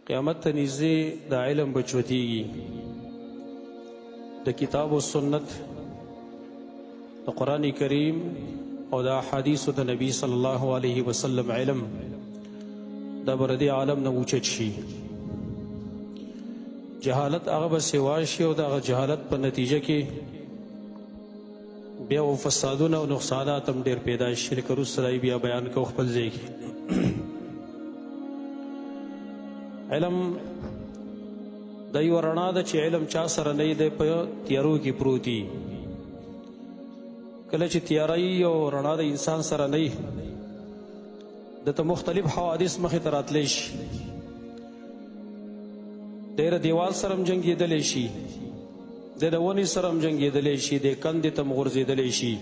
قیامت ته نږدې د علم بچوتیږي، د کتاب و سنت، د قرآن کریم او د احادیثو د نبی صلی الله علیه وسلم علم دا به د دې عالم نه اوچت شي. جهالت هغه به سوا شي او د هغه جهالت په نتیجه کې بیا و فسادونه او نقصانات هم ډېر پیدا شي، لکه وروسته دا بیا بیان کوو خپل ځای کې. علم د یوه رڼا ده چې علم چا سره نه دی په تیارو کې پروت وي. کله چې تیاری او رڼا د انسان سره نه وي، دته مختلف حوادث مخې ته راتلی شي. دی د دیوال سره هم جنګېدلی شي، دی د ونې سره هم جنګېدلی شي، دی کندې ته هم غورځېدلی شي،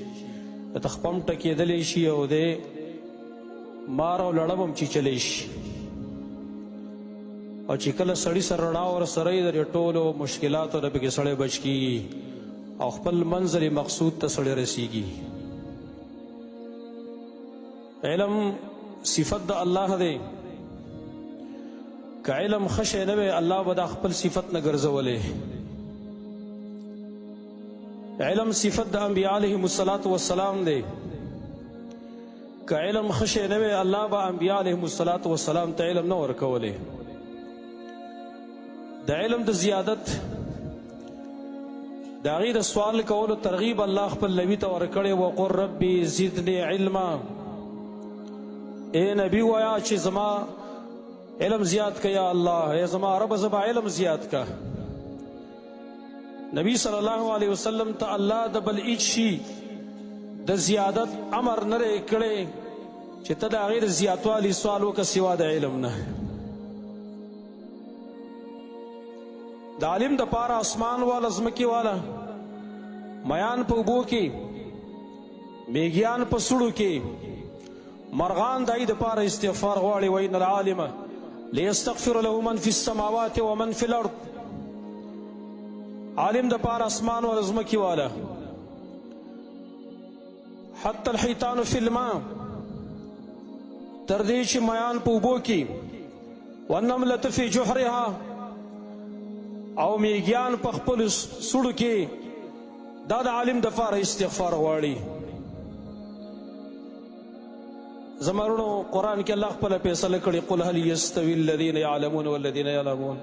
د تخپه هم ټکېدلی شي او دی مار او لړم هم چیچلی شي. او چې کله سړي سره رڼا ورسره وي، د دې ټولو مشکلاتو نه پکې سړی بچ کېږي او خپل منزل مقصود ته سړی رسیږي. علم صفت د الله دی، که علم ښه شی نه وی الله به دا خپل صفت نه ګرځولی. علم صفت د انبیاء علیهم السلام دی، که علم ښه شی نه وی الله به انبیاء علیهم السلام ته علم نه ورکولی. د علم د زیادت د هغې د سوال کولو ترغیب الله خپل نبي ته ورکړی. وقل ربي زدني علما، اے نبی وایه چې زما علم زیاد که یا الله، ای زما رب زما علم زیاد که. نبی صلی الله علیه وسلم ته الله د بل هیڅ شي د زیادت امر نه دی کړی چې ته د هغې د زیاتوالي سوال وکړه سوا د علم نه. د عالم د پاره اسمان والا ځمکې والا، میان په اوبو کې، میږیان په سړو کې، مرغان د هغې د پاره استغفار غواړي. وان العالم لیستغفر له من فی السماوات ومن فی الارض. عالم د پاره اسمان والا ځمکې والا، حتی الحیتان فی الماء، تر دې چې میان په اوبو کې، والنملة فی جحرها، او میږیان په خپلو سړو کې، دا د عالم د پاره استغفار غواړي. زما وروڼو قرآن کې الله خپله فیصله کړې، قل هل یستوي الذین یعلمون والذین یعلمون.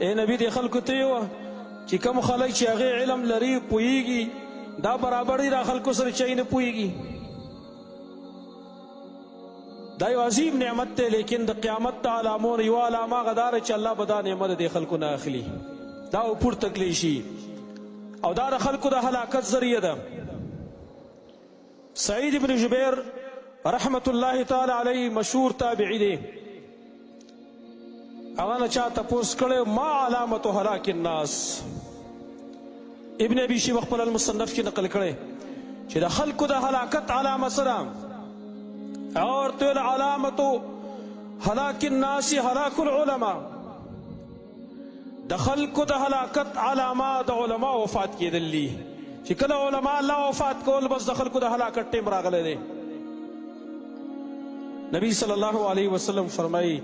ای نبي دې خلکو ته یې ووایه چې کوم خلک چې هغې علم لري پوهیږي، دا برابر دي دا خلکو سره چې نه پوهیږي. دا یو عظیم نعمت دی، لیکن د قیامت د علامو نه یوه علامه هغه دا ده چې الله به دا نعمت د خلکو نه اخلي، دا پورته کلی شي او دا د خلکو د هلاکت ذریعه ده. سعید ابن جبیر رحمت الله تعالی علیه مشهور تابعی دی، هغه نه چا تپوس کړی ما علامت هلاک الناس. ابن ابي شیبه خپل المصنف کې نقل کړی چې د خلکو د هلاکت علامه سره اور تل علامت هلاک الناس هلاک العلماء. د خلکو د هلاکت علامه د علما وفات کېدل دي، چې کله علما الله وفات کول بس د خلکو د هلاکت ټیم راغلی دی. نبی صلی الله علیه وسلم فرمایي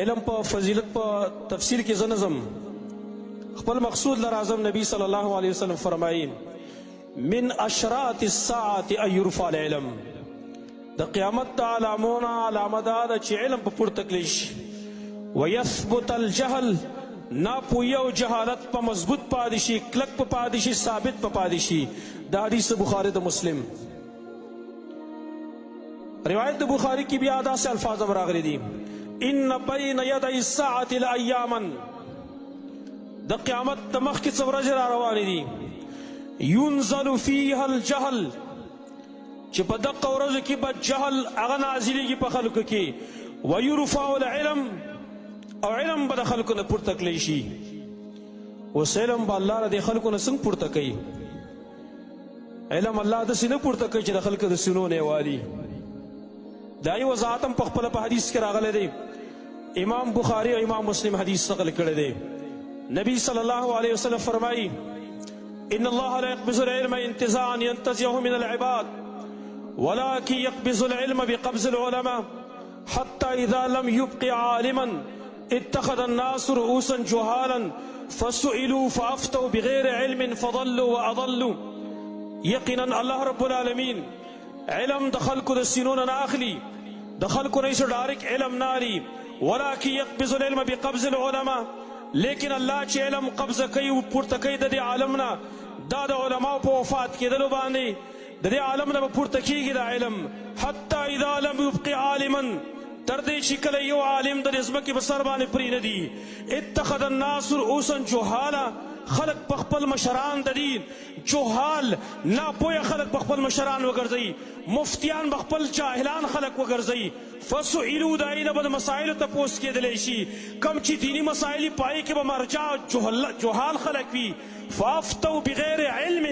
علم په فضیلت په تفسیر کې زه نظم خپل مقصود لرازم. نبی صلی الله علیه وسلم فرمایي من اشراط الساعة ان يرفع العلم. د قیامت د علامونه علامه دا ده چې علم په پورته کړی شي. ویثبت الجهل، ناپوهي او جهالت په مضبوط پاتې شي، کلک په پاتې شي، ثابت په پاتې شي. د حدیث بخاري د مسلم روایت د بخاري کې بیا داسې الفاظ هم راغلي دي، ان بین یدی الساعة لایاما، د قیامت د مخکې څه ورځې را روانې دي، ینزل فیها الجهل، چې په دقه ورځو کې به جهل هغه نازلېږي په خلکو کې، ویرفع العلم، او علم به د خلکو نه پورته کړی شي. اوس علم به الله نه د خلکو نه څنګه پورته کوي؟ علم الله داسې نه پورته کوي چې د خلکو د سینو نه یې والي. دا یې وضاحت هم په خپله په حدیث کې راغلی دی. امام بخاري او امام مسلم حدیث نقل کړی دی. نبی صلی الله علیه وسلم فرمایي ان الله لا يقبض العلم انتزاعا ينتزعه من العباد ولكن يقبض العلم بقبض العلماء حتى اذا لم يبق عالما اتخذ الناس رؤوسا جهالا فسئلوا فافتوا بغیر علم فضلوا واضلوا. یقینا الله رب العالمین علم د خلکو د سینونو نه اخلي، د خلکو نه یې ډایرک علم نه اخلي، ولکن یقبض العلم بقبض العلماء. لیکن الله چې علم قبضه کوي او پورته کوي د دې عالم نه، دا د علماو په وفات کېدلو باندې د دې عالم نه به پورته کېږي دا علم. حتی اذا لم یبق عالما، تر دې چې کله یو عالم د ځمکې په سر باندې پرې نه دي. اتخذ الناس رؤوسا جهالا، خلق په خپل مشران د دین جهال ناپوهه خلق په خپل مشران وګرځي، مفتیان په خپل جاهلان خلق وګرځي. فسئلوا، د هغې نه به د مسایلو تپوس کېدلی شي، کم چې دیني مسایل پای کې به مرجع جهال خلق وي. فافتوا بغیر علم،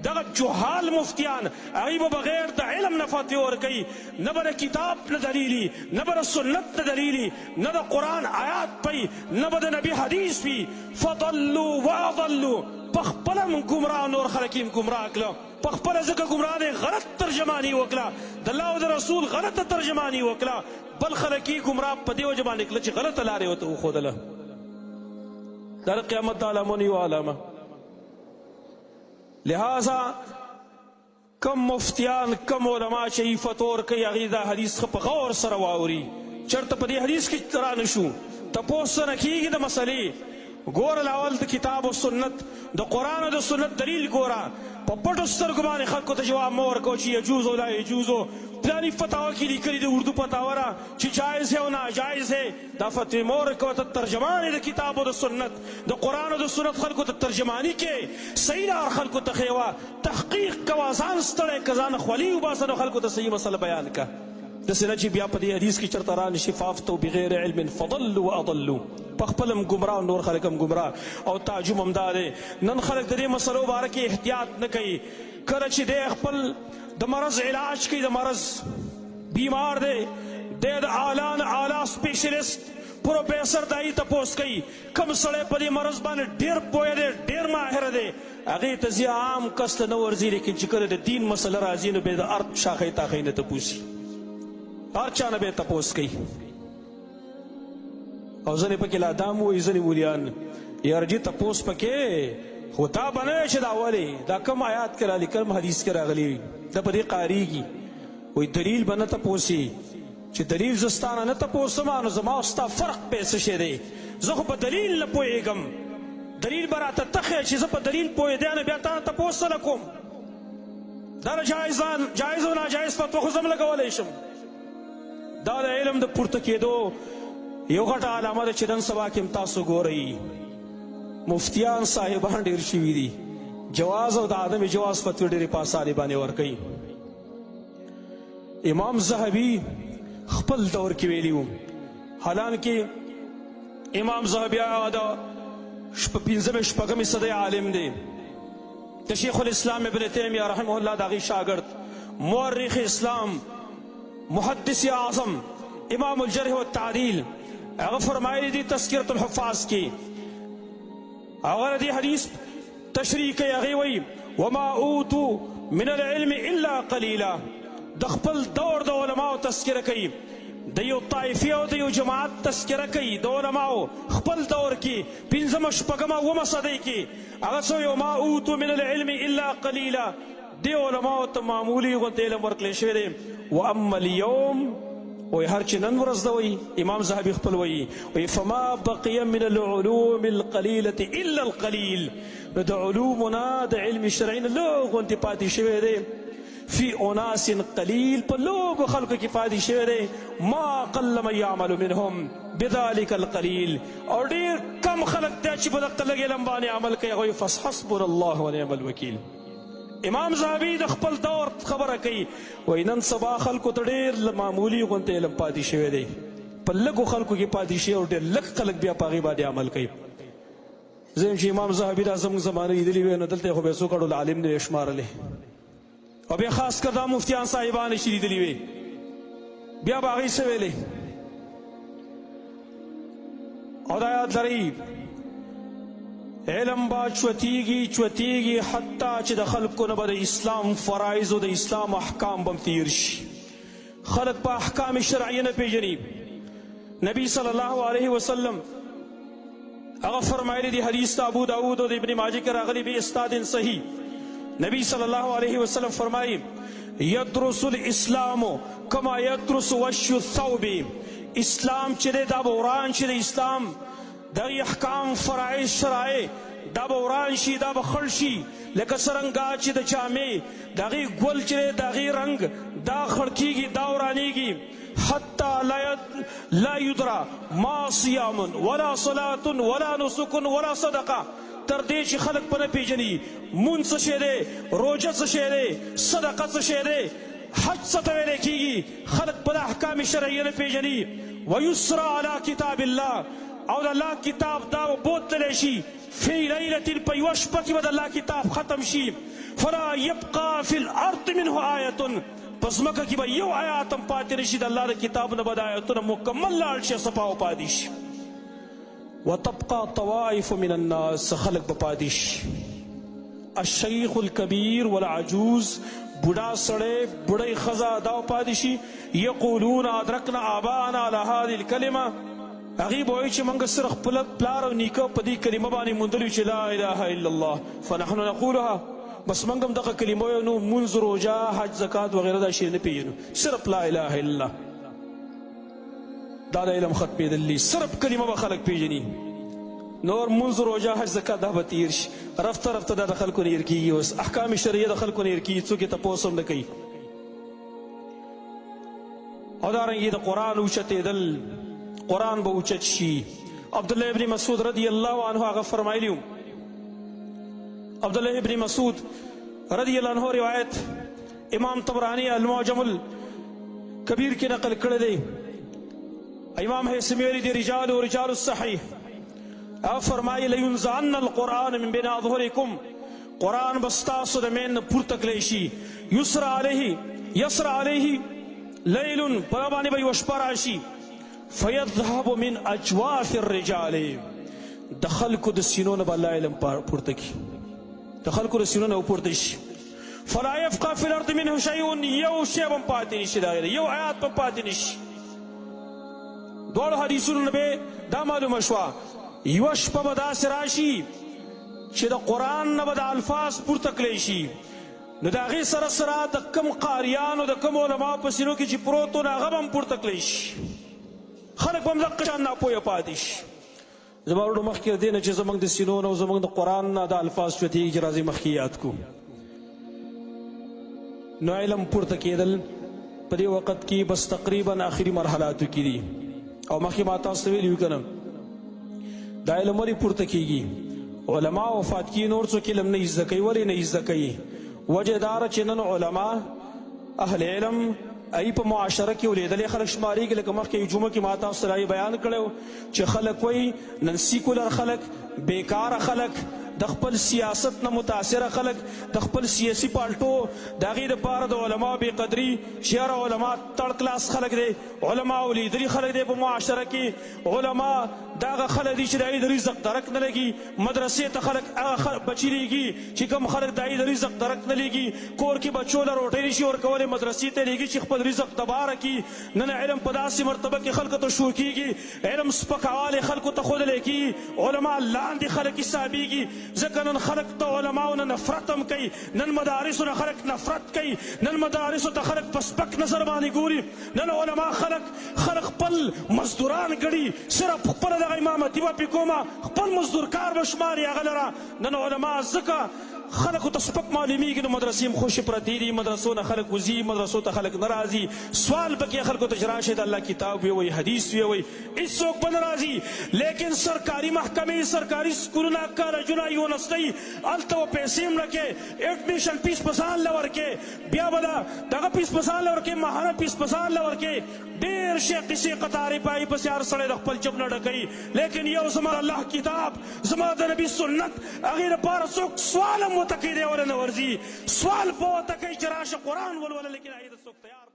دغه جهال مفتیان هغوی به بغیر د علم نه فتوی ورکوي، نه به د کتاب نه دلیلي، نه به د سنت نه دلیلي، نه د قرآن آیات پی، نه به د نبي حدیث وي. فضلوا واضلوا، پخپله هم ګمراه نور خلک یې ګمراه کړه، پخپله ځکه ګمراه دی غلط ترجماني وکړه، د الله او د رسول غلطه ترجماني وکړه، بل خلک یې ګمراه په دې وجه باندې کړه چې غلطه لارې ورته وښودله. دا د قیامت د علامونو یوه علامه. لہذا کم مفتیان کم علما چې فتوا ورکوي هغوی دا حدیث ښه په غور سره واوري. چېرته په دې حدیث کې را نه شو، تپوس نه کېږي د مسلې. ګوره الاول د کتاب و سنت، د قرآن او د سنت دلیل ګوره. په پټو سترګو باندې خلکو ته جواب مه ورکوه چې یجوز او لا یجوزو. پلاني فتوا کې لیکلي د اردو فتوا را چې جایز ہے او ناجایز ہے، دا فتوی مه ورکوه. ته ترجمان د کتاب او د سنت، د قرآن او د سنت خلکو ته ترجماني کې، صحیح لار خلکو ته ښیوه، تحقیق کوه، ځان ستړی که ځان خولي وباسه نو خلکو ته صحیح مسله بیان که. داسې نه چې بیا په دې حدیث کې چېرته را نشي فافتوا بغیر علم فضلوا واضلوا، پخپل هم ګمراه نور خلک هم ګمراه. او تعجب هم دا دی نن خلک د دې مسلو باره کې احتیاط نه کوي. کله چې دی خپل د مرض علاج کوي، د مرض بیمار دی، دی د اعلی سپیشلیسٹ پروفیسر دایي تپوس کوي، کم سړی په دې مرض باندې ډېر پوهه دی، ډېر ماهر دی، هغې ته ځي عام کس ته نه ورځي. لیکن چې کله د دین مسله راځي نو بیا د هر شاخۍ تاخۍ نه تپوسي، هر چا نه به یې تپوس کوي. او ځنې پکې لا دام وایي ځنې مولیان یارجي تپوس پکې، خو دا به نه چې دا ولې دا کم آیات کې راغلي، کم حدیث کې راغلي، دا په دې قارېږي. وایي دلیل به نه تپوسي، چې دلیل زه ستانه نه تپوسم نو زما او ستا فرق پې څه شی دی. زه خو په دلیل نه پوهېږم، دلیل به راته تخی چې زه په دلیل پوهېدی نو بیا تا نه تپوس څه نه کوم. دا د جایز او ناجایز فتوا خو زه هم لګولی شم. دا د علم د پورته کېدو یو غټه علامه ده چې نن سبا کې هم تاسو ګورئ مفتیان صاحبان ډېر شوي دي، جواز او د عدم جواز فتوی ډېرې په اسانۍ باندې ورکوي. امام زهبي خپل دور کې ویلي وو، حالانکه امام زهبي هغه د پنځمې شپږمې صدۍ عالم دی، د شیخ الاسلام ابن تیمیه رحمه الله د هغې شاګرد، مورخ اسلام، محدث اعظم، امام الجرح والتعدیل. هغه فرمایلی دي تذکرة الحفاظ کې، هغه دې حدیث تشریح کوي، هغې وایي وما اوتو من العلم الا قلیلا. د خپل دور د علماو تذکره کوي، د یو طایفې او د یو جماعت تذکره کوي د علماو خپل دور کې پنځمه شپږمه اومه صدۍ کې. هغه څه وایي وما اوتو من العلم الا قلیلا، دې علماو ته معمولي غوندې علم ورکړی شوی دی. واما اليوم، وی هر چې نن ورځ ده وی امام زهبي خپل وی فما بقي من العلوم القليلة الا القليل، نو د علومنا د علم شرعي نه لږ غوندې پاتې شوی دی. فی اناس قلیل، په لږو خلکو کې پاتې شوی دی. ما قل من یعمل منهم بذلك القلیل، او ډېر کم خلک دی چې په دغه لږ علم باندې عمل کوي. هغوی فحسبنا الله ونعم الوکیل. امام زهبي د خپل دور خبره کوي، وایي نن سبا خلکو ته ډېر معمولي غوندې علم پاتې شوی دی، په لږو خلکو کې پاتې شوی او ډېر لږ خلک بیا په هغې باندې عمل کوي. زه یم چې امام زهبي دا زموږ زمانه لیدلي وی نو دلته یې خو بیا څوک اړول عالم نه یې شمارلی، او بیا خاص کر دا مفتیان صاحبان یې چې لیدلي وی بیا به هغوی څه ویلی. او دا یاد لرئ علم با چوتیږي حتی چې د خلکو نه به د اسلام فرایض او د اسلام احکام به هم تیر شي. خلک په احکام شرعیه نه پېژني، نبی صلی الله علیه وسلم هغه فرمایلی دی حدیث د ابو داود او د ابن ماجه کې راغلی به استاد صحیح. نبی صلی الله علیه وسلم فرمایي یدرس الاسلام کما یدرس وش الثوب. اسلام چې دی دا به وران شي، د اسلام دغه احکام فرایض شرایع دا به وران شي، دا به خړ شي لکه څرنګه چې د جامې د هغې ګل چې دی د هغې رنګ دا خړ کېږي، دا ورانېږي. حتی لا یدرا ما صیام ولا صلاة ولا نسک ولا صدقه، تر دې چې خلک په نه پېژني مونځ څه شی دی، روژه څه شی دی، صدقه څه شی دی، حج څه ته ویلی کېږي، خلک په د احکام شرعیه نه پېژني. ویسرا علی کتاب الله، او د الله کتاب دا بوتلی شي فی لیلة په یوه شپه کې به د الله کتاب ختم شي. فلا یبقى فی الارض منه آیة، په ځمکه کې به یو آیات هم پاتې نه شي د الله د کتاب نه به د آیتونه مکمل لاړ شي، صفا و پاتې شي. وتبقى طوائف من الناس، خلق به پاتې شي. الشیخ الکبیر والعجوز، بوډا سړی بوډۍ ښځه دا پاتې شي. یقولون ادرکنا آباءنا على هذه الکلمه، هغې به وایي چې موږ صرف خپل پلار او نیکه په دې کلمه باندې موندلي چې لا اله الا الله، فنحن نقولها، بس موږ هم دغه کلمه وایو، نو مونځ روژه حج زکات وغیره دا شی نه پېژنو، صرف لا اله الا الله. دا د علم ختمېدل، صرف کلمه به خلک پېژني، نور مونځ روژه حج زکات دا به تیر شي. رفته رفته دا د خلکو نه هېر کېږي، اوس احکام شرعیه د خلکو نه هېر کېږي، څوک یې تپوس هم نه کوي. او دارنګې د قرآن اوچتېدل، قرآن به اوچت شي. عبدالله ابن مسعود رضی الله عنه هغه فرمایلی و، عبدالله ابن مسعود رضی الله عنه روایت امام طبرانی المعجم الکبیر کې نقل کړی دی. امام حیثمی ویلی دی رجال و رجال الصحیح، هغه فرمایي لینزعن القرآن من بین اظهرکم، قرآن به ستاسو د مین نه پورته کړی شي. یسر علیه لیل، په هغه باندې به یوه شپه راشي. فیذهب من اجواف الرجال، د خلکو د سینو نه به الله علم پورته کړي، د خلکو د سینو نه پورته شي. فلا یبقى فی الارض منه شیء، یو شی به هم پاتې نه شي، د یو آیات به پاتې نه شي. دواړو حدیثونو نه به دا معلومه شوه، یوه شپه به داسې راشي چې د قرآن نه به د الفاظ پورته کړی شي، نو د هغې سره سره د کم قاریانو د کم علماو په سینو کې چې پروت و نو هغه به هم پورته کړی شي، خلک به هم دقه شان ناپویه پاتې شي. زما وروڼو مخکې د دې نه چې زموږ د سینو نه او زموږ د قرآن نه د الفاظ چوتېږي چې راځئ مخکې یاد کړو. نو علم پورته کېدل په دې وخت کې بس تقریبا آخري مرحلاتو کې دي، او مخکې ما تاسو ته ویلي وي که نه، دا علم ولې پورته کېږي؟ علما وفات کېږي، نور څوک علم نه زده کوي. ولې نه زده کوي؟ وجه دا ده چې نن علما اهل علم ای په معاشره کې ولیدلې خلک شمارېږي. لکه مخکې جمعه کې ما تاسو سره بیان کړی چې خلک وایي نن سیکولر خلک، بیکاره خلک، د خپل سیاست نه متاثره خلک، د خپل سیاسي پالټو د هغې دپاره د علماو بې قدري، چې یاره علما تړ کلاس خلک دی، علما ولیدلي خلک دی په معاشره کې، علما دغه خلک دي چې د هغې د رزق درک نه لګي، مدرسې ته خلک هغه بچي لیږي چې کوم خلک د هغې د رزق درک نه لیږي، کور کې بچو له روټۍ نشي ورکولی، مدرسې ته لیږي چې خپل رزق تباره کړي. نن علم په داسې مرتبه کې خلکو ته شو کېږي، علم سپکوالی خلکو ته ښودلی کېږي، علما لاندې خلک حسابېږي. ځکه نن خلک د علماو نه نفرت هم کوي، نن مدارسو نه خلک نفرت کوي، نن مدارسو ته خلک په سپک نظر باندې ګوري. نن علما خلک خپل مزدوران ګڼي، صرف خپله دغه امامتي به پې کومه، خپل مزدور کار به شماري هغه لره. نن علما ځکه خلکو ته سپک معلومیږي، نو مدرسې هم خوشې پرتې دي، مدرسو نه خلک وځي، مدرسو ته خلک نه راځي. سوال پکې خلکو ته چې راشئ د الله کتاب ویوئ، حدیث ویوئ، هېڅوک به نه راځي. لیکن سرکاري محکمې، سرکاري سکولونه، کالجونه، یونیورسټۍ، هلته به پیسې مړه ایڈمیشن فیس په ځان له ورکې، بیا به دغه فیس په ځان له ورکې، ماهانه فیس په ځان له ورکې، ډېر شی قصې قطارې په هغې پسې هر سړی د خپل جب نه ډکوي. لیکن یو زما الله کتاب، زما د نبي سنت، هغې لپاره څوک سوال هم ورته کوي دی ورنه ورځي، سوال به ورته کوي چې راشه قرآن ولوله، لیکن هغې ته څوک تیار